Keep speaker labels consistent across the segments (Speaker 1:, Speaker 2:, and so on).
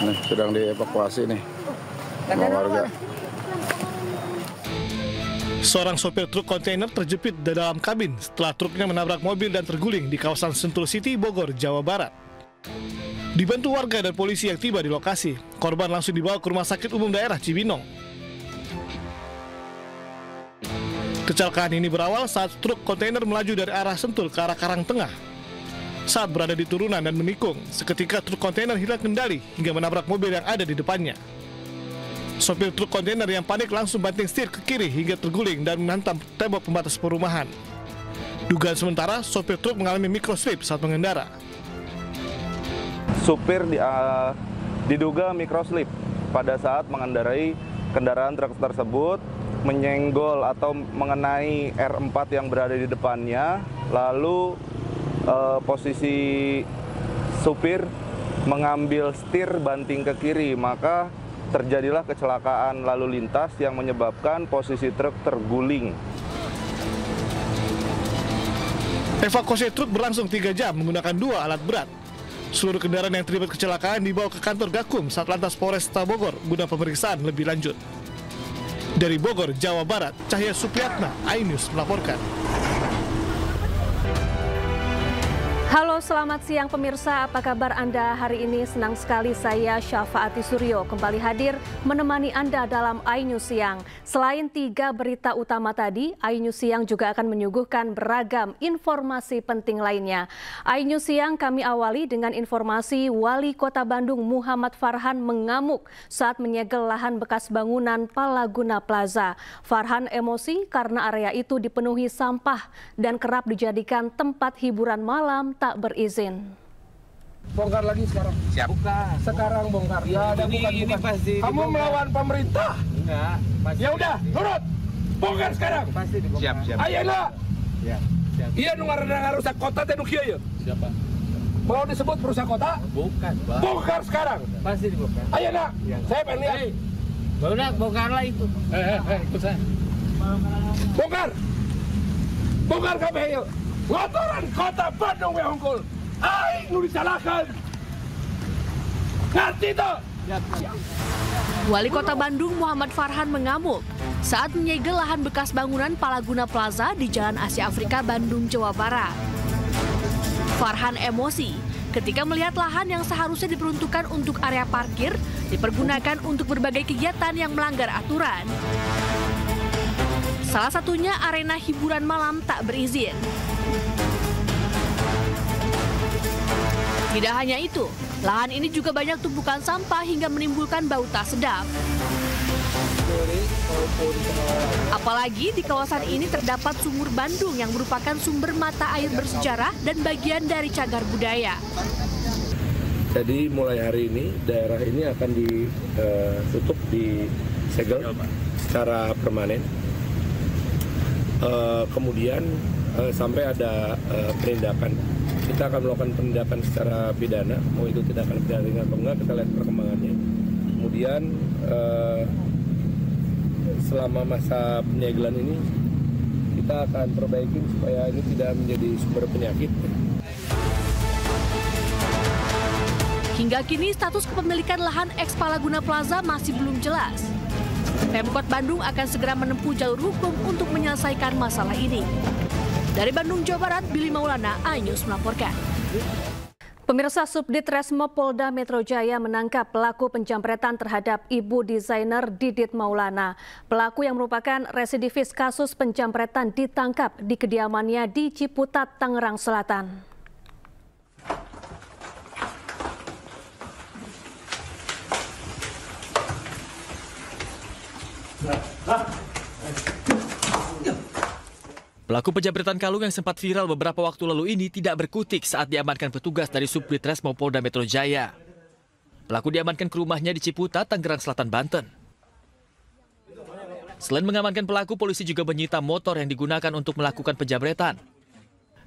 Speaker 1: Nih, sedang dievakuasi nih sama warga.
Speaker 2: Seorang sopir truk kontainer terjepit di dalam kabin setelah truknya menabrak mobil dan terguling di kawasan Sentul City, Bogor, Jawa Barat. Dibantu warga dan polisi yang tiba di lokasi, korban langsung dibawa ke Rumah Sakit Umum Daerah Cibinong. Kecelakaan ini berawal saat truk kontainer melaju dari arah Sentul ke arah Karangtengah. Saat berada di turunan dan menikung, seketika truk kontainer hilang kendali hingga menabrak mobil yang ada di depannya. Sopir truk kontainer yang panik langsung banting setir ke kiri hingga terguling dan menghantam tembok pembatas perumahan. Dugaan sementara, sopir truk mengalami microslip saat mengendara.
Speaker 3: Supir diduga microslip pada saat mengendarai kendaraan truk tersebut, menyenggol atau mengenai R4 yang berada di depannya, lalu posisi supir mengambil setir banting ke kiri, maka terjadilah kecelakaan lalu lintas yang menyebabkan posisi truk terguling.
Speaker 2: Evakuasi truk berlangsung 3 jam menggunakan 2 alat berat. Seluruh kendaraan yang terlibat kecelakaan dibawa ke kantor Gakum Satlantas Polresta Bogor guna pemeriksaan lebih lanjut. Dari Bogor, Jawa Barat, Cahya Supriyatna, iNews melaporkan.
Speaker 4: Halo, selamat siang pemirsa. Apa kabar Anda hari ini? Senang sekali saya Syafaati Suryo kembali hadir menemani Anda dalam iNews Siang. Selain 3 berita utama tadi, iNews Siang juga akan menyuguhkan beragam informasi penting lainnya. iNews Siang kami awali dengan informasi Wali Kota Bandung Muhammad Farhan mengamuk saat menyegel lahan bekas bangunan Palaguna Plaza. Farhan emosi karena area itu dipenuhi sampah dan kerap dijadikan tempat hiburan malam tak berizin.
Speaker 5: Bongkar lagi sekarang. Siap. Bukan. Sekarang bongkar. Ya, ada bukan. Pasti kamu dibongkar. Melawan pemerintah? Enggak. Ya udah, nurut. Bongkar sekarang. Pasti dibongkar. Siap. Ayo lah. Ya. Iya nu ngarusak kota teh nu kieu. Siapa? Mau disebut perusahaan kota? Bukan, Pak. Bongkar sekarang. Pasti dibongkar. Ayo nak. Ya. Saya pengen lihat. Udah, bongkarlah itu. Ikut saya. Bongkar. Bongkar kabeh yuk. Kotoran kota Bandung yang unggul, aing nu disalahkan. Ngerti toh?
Speaker 6: Wali Kota Bandung Muhammad Farhan mengamuk saat menyegel lahan bekas bangunan Palaguna Plaza di Jalan Asia Afrika, Bandung, Jawa Barat. Farhan emosi ketika melihat lahan yang seharusnya diperuntukkan untuk area parkir dipergunakan untuk berbagai kegiatan yang melanggar aturan. Salah satunya arena hiburan malam tak berizin. Tidak hanya itu, lahan ini juga banyak tumpukan sampah hingga menimbulkan bau tak sedap. Apalagi di kawasan ini terdapat Sumur Bandung yang merupakan sumber mata air bersejarah dan bagian dari cagar budaya.
Speaker 5: Jadi mulai hari ini daerah ini akan ditutup, disegel secara permanen. Kemudian sampai ada penindakan. Kita akan melakukan penindakan secara pidana, mau itu tindakan pidana ringan atau enggak, kita lihat perkembangannya. Kemudian selama masa penyegelan ini kita akan perbaiki supaya ini tidak menjadi sumber penyakit.
Speaker 6: Hingga kini status kepemilikan lahan eks Palaguna Plaza masih belum jelas. Pemkot Bandung akan segera menempuh jalur hukum untuk menyelesaikan masalah ini. Dari Bandung, Jawa Barat, Billy Maulana, iNews melaporkan.
Speaker 4: Pemirsa, Subdit Resmo Polda Metro Jaya menangkap pelaku penjamretan terhadap ibu desainer Didit Maulana. Pelaku yang merupakan residivis kasus penjamretan ditangkap di kediamannya di Ciputat, Tangerang Selatan.
Speaker 7: Pelaku penjamretan kalung yang sempat viral beberapa waktu lalu ini tidak berkutik saat diamankan petugas dari Subdit Resmo Polda Metro Jaya. Pelaku diamankan ke rumahnya di Ciputat, Tangerang Selatan, Banten. Selain mengamankan pelaku, polisi juga menyita motor yang digunakan untuk melakukan penjamretan.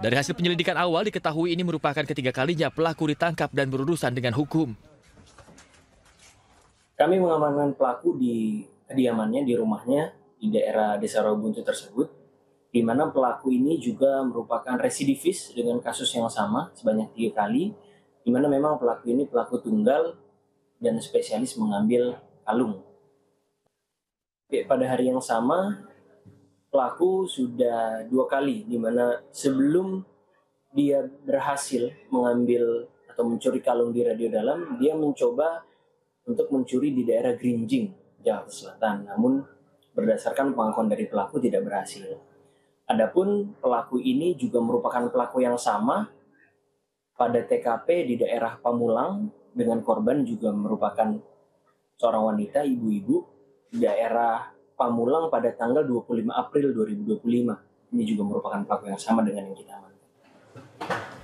Speaker 7: Dari hasil penyelidikan awal diketahui ini merupakan ketiga kalinya pelaku ditangkap dan berurusan dengan hukum.
Speaker 8: Kami mengamankan pelaku di kediamannya, di rumahnya, di daerah Desa Rawabuntu tersebut, di mana pelaku ini juga merupakan residivis dengan kasus yang sama sebanyak 3 kali, di mana memang pelaku ini pelaku tunggal dan spesialis mengambil kalung. Pada hari yang sama, pelaku sudah 2 kali, di mana sebelum dia berhasil mengambil atau mencuri kalung di Radio Dalam, dia mencoba untuk mencuri di daerah Grinjing, Jakarta Selatan. Namun berdasarkan pengakuan dari pelaku tidak berhasil. Adapun pelaku ini juga merupakan pelaku yang sama pada TKP di daerah Pamulang dengan korban juga merupakan seorang wanita, ibu-ibu, di daerah Pamulang pada tanggal 25 April 2025. Ini juga merupakan pelaku yang sama dengan yang kita amankan.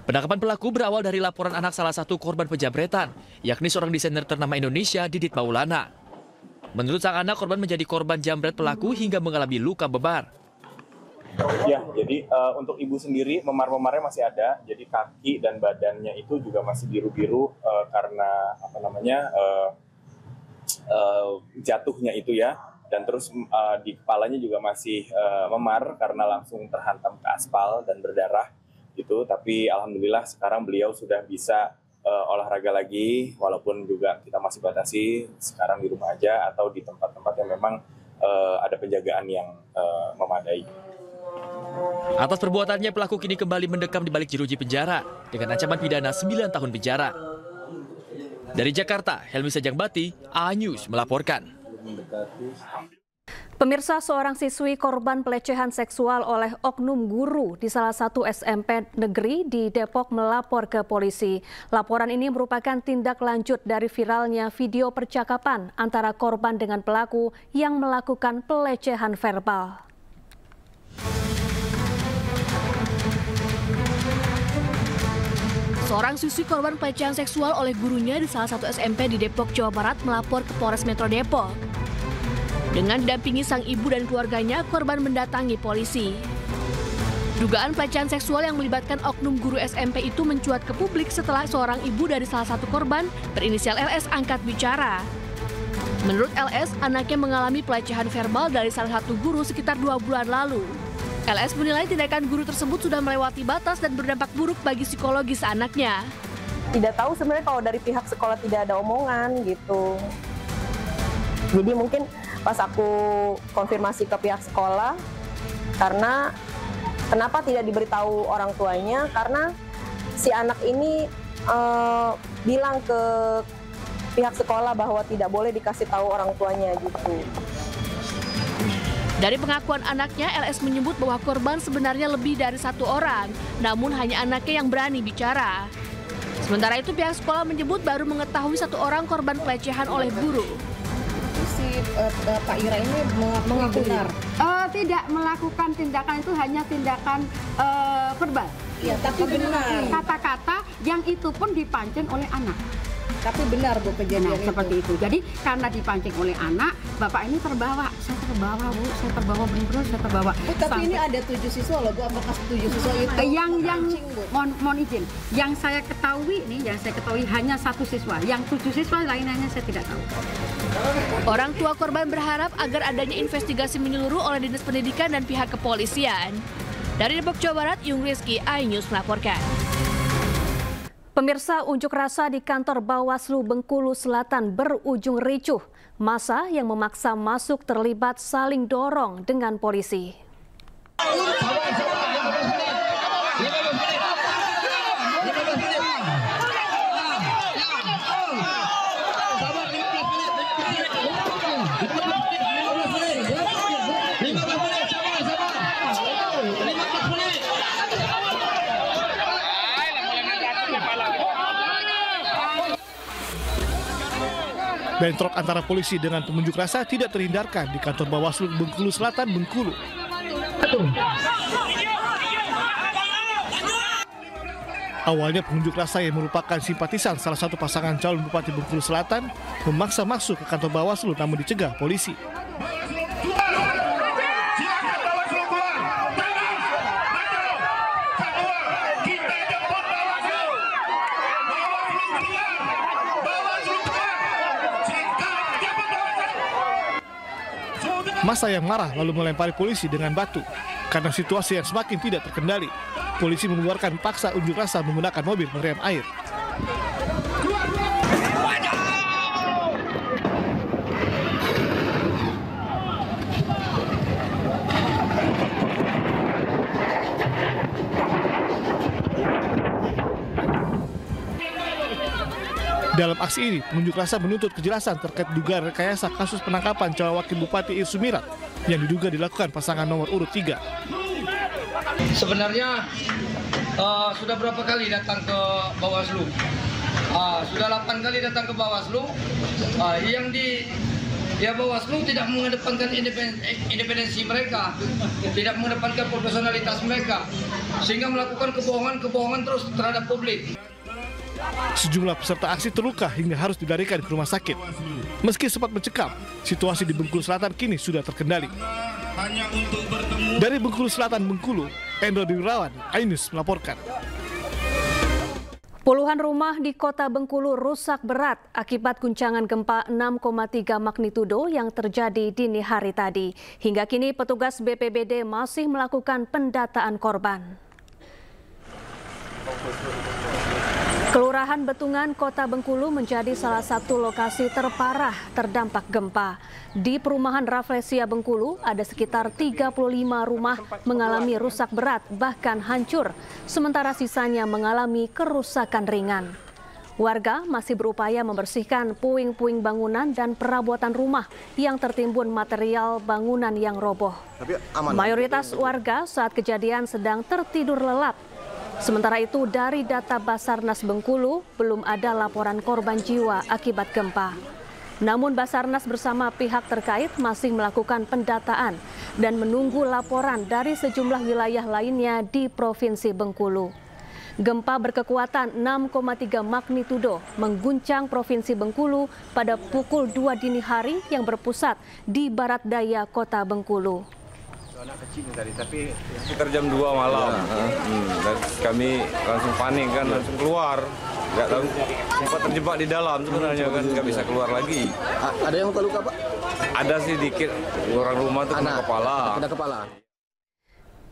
Speaker 7: Penangkapan pelaku berawal dari laporan anak salah satu korban penjamretan, yakni seorang desainer ternama Indonesia, Didit Maulana. Menurut sang anak, korban menjadi korban jambret pelaku hingga mengalami luka memar.
Speaker 9: Ya, jadi untuk ibu sendiri memar-memarnya masih ada, jadi kaki dan badannya itu juga masih biru-biru karena jatuhnya itu ya, dan terus di kepalanya juga masih memar karena langsung terhantam ke aspal dan berdarah gitu. Tapi alhamdulillah sekarang beliau sudah bisa olahraga lagi, walaupun juga kita masih batasi sekarang di rumah aja atau di tempat-tempat yang memang ada penjagaan yang memadai.
Speaker 7: Atas perbuatannya, pelaku kini kembali mendekam di balik jeruji penjara dengan ancaman pidana 9 tahun penjara. Dari Jakarta, Helmi Sajangbati, A-News melaporkan.
Speaker 4: Pemirsa, seorang siswi korban pelecehan seksual oleh oknum guru di salah satu SMP negeri di Depok melapor ke polisi. Laporan ini merupakan tindak lanjut dari viralnya video percakapan antara korban dengan pelaku yang melakukan pelecehan verbal.
Speaker 6: Seorang siswi korban pelecehan seksual oleh gurunya di salah satu SMP di Depok, Jawa Barat melapor ke Polres Metro Depok. Dengan didampingi sang ibu dan keluarganya, korban mendatangi polisi. Dugaan pelecehan seksual yang melibatkan oknum guru SMP itu mencuat ke publik setelah seorang ibu dari salah satu korban berinisial LS angkat bicara. Menurut LS, anaknya mengalami pelecehan verbal dari salah satu guru sekitar 2 bulan lalu. LS menilai tindakan guru tersebut sudah melewati batas dan berdampak buruk bagi psikologis anaknya.
Speaker 10: Tidak tahu sebenarnya kalau dari pihak sekolah tidak ada omongan gitu. Jadi mungkin pas aku konfirmasi ke pihak sekolah, karena kenapa tidak diberitahu orang tuanya, karena si anak ini bilang ke pihak sekolah bahwa tidak boleh dikasih tahu orang tuanya gitu.
Speaker 6: Dari pengakuan anaknya, LS menyebut bahwa korban sebenarnya lebih dari 1 orang, namun hanya anaknya yang berani bicara. Sementara itu pihak sekolah menyebut baru mengetahui 1 orang korban pelecehan oleh guru.
Speaker 11: Si Pak Ira ini mengaku benar? Tidak melakukan tindakan itu, hanya tindakan verbal. Ya, tapi benar. Kata-kata yang itu pun dipancing oleh anak. Tapi benar Bu kejadian itu. Seperti itu. Jadi karena dipancing oleh anak, Bapak ini terbawa. Saya terbawa Bu, saya terbawa benar-benar saya terbawa. Bu, tapi ini ada 7 siswa loh Bu, apakah 7 siswa itu mohon izin. Yang saya ketahui hanya 1 siswa. Yang 7 siswa lainnya saya tidak tahu.
Speaker 6: Orang tua korban berharap agar adanya investigasi menyeluruh oleh Dinas Pendidikan dan pihak kepolisian. Dari Depok, Jawa Barat, Yung Rizky, A-News melaporkan.
Speaker 4: Pemirsa, unjuk rasa di kantor Bawaslu Bengkulu Selatan berujung ricuh. Massa yang memaksa masuk terlibat saling dorong dengan polisi.
Speaker 2: Bentrok antara polisi dengan pengunjuk rasa tidak terhindarkan di kantor Bawaslu Bengkulu Selatan, Bengkulu. Awalnya pengunjuk rasa yang merupakan simpatisan salah satu pasangan calon Bupati Bengkulu Selatan memaksa masuk ke kantor Bawaslu namun dicegah polisi. Massa yang marah lalu melempari polisi dengan batu. Karena situasi yang semakin tidak terkendali, polisi mengeluarkan paksa unjuk rasa menggunakan mobil peredam air. Dalam aksi ini, pengunjuk rasa menuntut kejelasan terkait dugaan rekayasa kasus penangkapan calon wakil Bupati Irsumirat yang diduga dilakukan pasangan nomor urut 3.
Speaker 12: Sebenarnya sudah berapa kali datang ke Bawaslu? Sudah 8 kali datang ke Bawaslu. Bawaslu tidak mengedepankan independensi mereka, tidak mengedepankan profesionalitas mereka, sehingga melakukan kebohongan terus terhadap publik.
Speaker 2: Sejumlah peserta aksi terluka hingga harus dilarikan ke rumah sakit. Meski sempat mencekam, situasi di Bengkulu Selatan kini sudah terkendali. Dari Bengkulu Selatan, Bengkulu, Endro Wirawan, iNews melaporkan.
Speaker 4: Puluhan rumah di kota Bengkulu rusak berat akibat guncangan gempa 6,3 magnitudo yang terjadi dini hari tadi. Hingga kini petugas BPBD masih melakukan pendataan korban. Kelurahan Betungan, Kota Bengkulu menjadi salah satu lokasi terparah terdampak gempa. Di perumahan Rafflesia Bengkulu, ada sekitar 35 rumah mengalami rusak berat bahkan hancur, sementara sisanya mengalami kerusakan ringan. Warga masih berupaya membersihkan puing-puing bangunan dan perabotan rumah yang tertimbun material bangunan yang roboh. Mayoritas warga saat kejadian sedang tertidur lelap. Sementara itu, dari data Basarnas Bengkulu, belum ada laporan korban jiwa akibat gempa. Namun Basarnas bersama pihak terkait masih melakukan pendataan dan menunggu laporan dari sejumlah wilayah lainnya di Provinsi Bengkulu. Gempa berkekuatan 6,3 magnitudo mengguncang Provinsi Bengkulu pada pukul 2 dini hari yang berpusat di barat daya Kota Bengkulu.
Speaker 13: Anak kecil tadi, tapi sekitar jam 2 malam. Dan kami langsung panik kan, langsung keluar. Nggak tahu, sempat terjebak di dalam sebenarnya kan, nggak bisa keluar lagi.
Speaker 1: Ada yang luka-luka, Pak?
Speaker 13: Ada sih dikit, orang rumah tuh kena kepala.
Speaker 1: Kena kepala.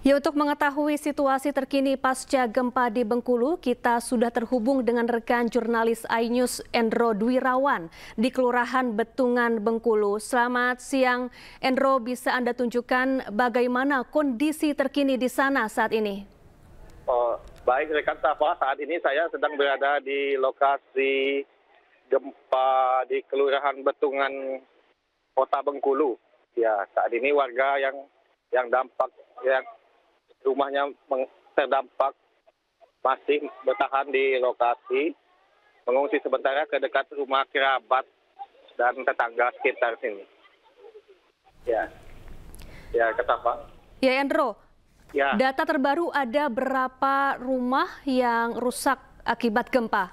Speaker 4: Ya, untuk mengetahui situasi terkini pasca gempa di Bengkulu, kita sudah terhubung dengan rekan jurnalis iNews Endro Wirawan di Kelurahan Betungan, Bengkulu. Selamat siang, Endro. Bisa Anda tunjukkan bagaimana kondisi terkini di sana saat ini?
Speaker 14: Baik, rekan Safa, saat ini saya sedang berada di lokasi gempa di Kelurahan Betungan, Kota Bengkulu. Ya, saat ini warga yang rumahnya terdampak masih bertahan di lokasi, mengungsi sementara ke dekat rumah kerabat dan tetangga sekitar sini. Ya, kata Pak.
Speaker 4: Ya, Endro.
Speaker 14: Ya.
Speaker 4: Data terbaru ada berapa rumah yang rusak akibat gempa?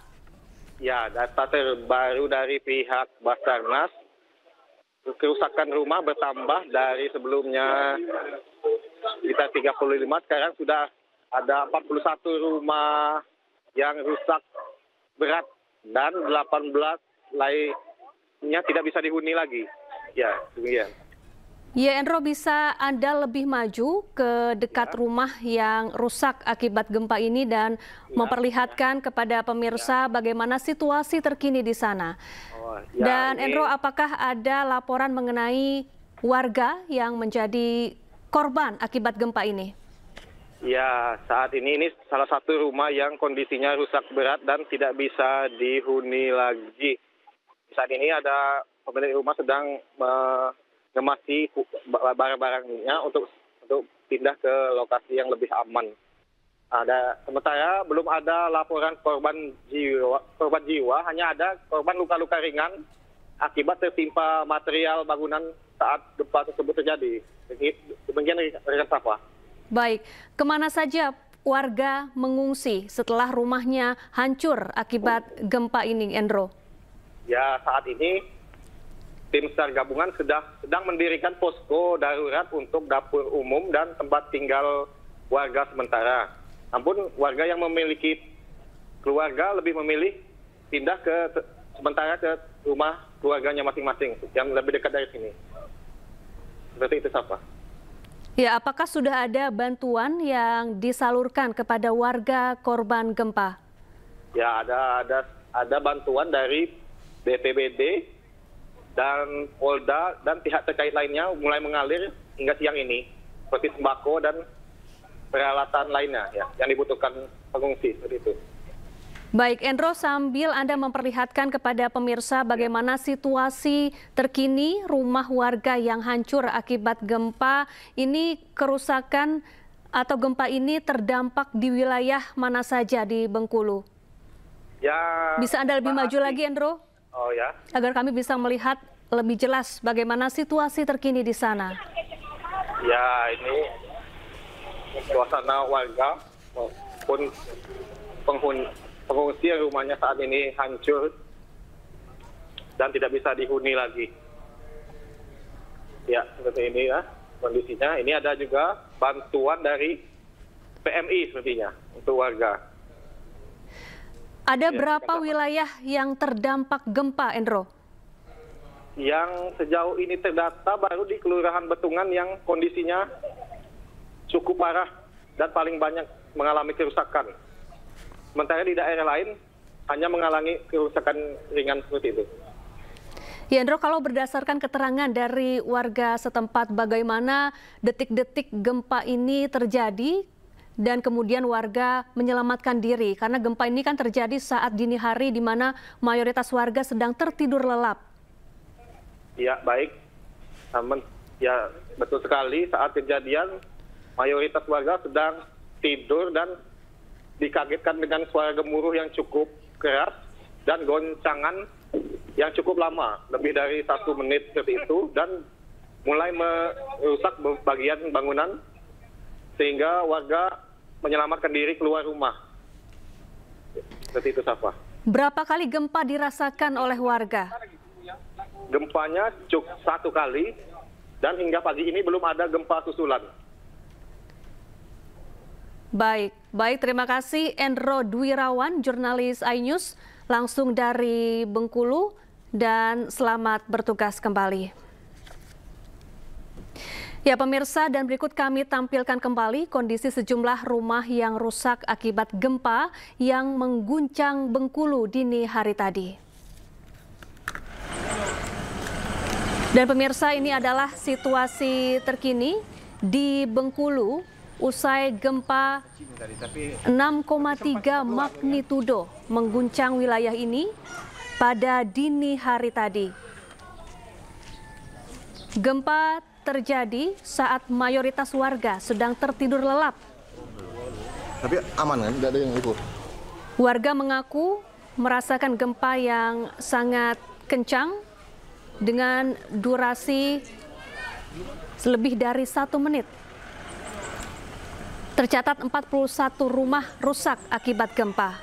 Speaker 14: Ya, data terbaru dari pihak Basarnas, kerusakan rumah bertambah dari sebelumnya sekitar 35, sekarang sudah ada 41 rumah yang rusak berat dan 18 lainnya tidak bisa dihuni lagi. Ya, demikian.
Speaker 4: Ya, Endro, bisa Anda lebih maju ke dekat rumah yang rusak akibat gempa ini dan memperlihatkan kepada pemirsa bagaimana situasi terkini di sana. Dan Endro, apakah ada laporan mengenai warga yang menjadi korban akibat gempa ini?
Speaker 14: Ya, saat ini salah satu rumah yang kondisinya rusak berat dan tidak bisa dihuni lagi. Saat ini ada pemilik rumah sedang mengemasi barang-barangnya untuk pindah ke lokasi yang lebih aman. Sementara belum ada laporan korban jiwa, hanya ada korban luka-luka ringan akibat tertimpa material bangunan saat gempa tersebut terjadi. Demikian rekan Safa.
Speaker 4: Baik, kemana saja warga mengungsi setelah rumahnya hancur akibat gempa ini, Endro?
Speaker 14: Ya, saat ini tim SAR gabungan sedang mendirikan posko darurat untuk dapur umum dan tempat tinggal warga sementara. Namun warga yang memiliki keluarga lebih memilih pindah sementara ke rumah keluarganya masing-masing yang lebih dekat dari sini. Seperti itu, Safa.
Speaker 4: Ya, apakah sudah ada bantuan yang disalurkan kepada warga korban gempa?
Speaker 14: Ya, ada bantuan dari BPBD dan Polda dan pihak terkait lainnya mulai mengalir hingga siang ini, seperti sembako dan peralatan lainnya ya yang dibutuhkan pengungsi, seperti itu.
Speaker 4: Baik, Endro, sambil Anda memperlihatkan kepada pemirsa bagaimana situasi terkini rumah warga yang hancur akibat gempa, ini kerusakan atau gempa ini terdampak di wilayah mana saja di Bengkulu?
Speaker 14: Ya.
Speaker 4: Bisa Anda lebih maju lagi, Endro?
Speaker 14: Oh ya.
Speaker 4: Agar kami bisa melihat lebih jelas bagaimana situasi terkini di sana.
Speaker 14: Ya, ini suasana warga maupun pengungsi yang rumahnya saat ini hancur dan tidak bisa dihuni lagi. Ya, seperti ini ya kondisinya. Ini ada juga bantuan dari PMI sepertinya untuk warga.
Speaker 4: Ada berapa wilayah yang terdampak gempa, Endro?
Speaker 14: Yang sejauh ini terdata baru di Kelurahan Betungan yang kondisinya cukup parah dan paling banyak mengalami kerusakan. Sementara di daerah lain hanya mengalami kerusakan ringan seperti itu.
Speaker 4: Ya, Endro, kalau berdasarkan keterangan dari warga setempat, bagaimana detik-detik gempa ini terjadi dan kemudian warga menyelamatkan diri? Karena gempa ini kan terjadi saat dini hari di mana mayoritas warga sedang tertidur lelap.
Speaker 14: Ya, baik. Namun, ya betul sekali saat kejadian mayoritas warga sedang tidur dan dikagetkan dengan suara gemuruh yang cukup keras dan goncangan yang cukup lama, lebih dari 1 menit seperti itu, dan mulai merusak bagian bangunan sehingga warga menyelamatkan diri keluar rumah. Seperti itu, Safa.
Speaker 4: Berapa kali gempa dirasakan oleh warga?
Speaker 14: Gempanya cukup 1 kali dan hingga pagi ini belum ada gempa susulan.
Speaker 4: Baik, terima kasih Endro Dwirawan, jurnalis iNews langsung dari Bengkulu, dan selamat bertugas kembali. Ya pemirsa, dan berikut kami tampilkan kembali kondisi sejumlah rumah yang rusak akibat gempa yang mengguncang Bengkulu dini hari tadi. Dan pemirsa, ini adalah situasi terkini di Bengkulu usai gempa 6,3 magnitudo mengguncang wilayah ini pada dini hari tadi. Gempa terjadi saat mayoritas warga sedang tertidur lelap.
Speaker 1: Tapi aman kan? Tidak ada yang ikut.
Speaker 4: Warga mengaku merasakan gempa yang sangat kencang dengan durasi lebih dari 1 menit. Tercatat 41 rumah rusak akibat gempa.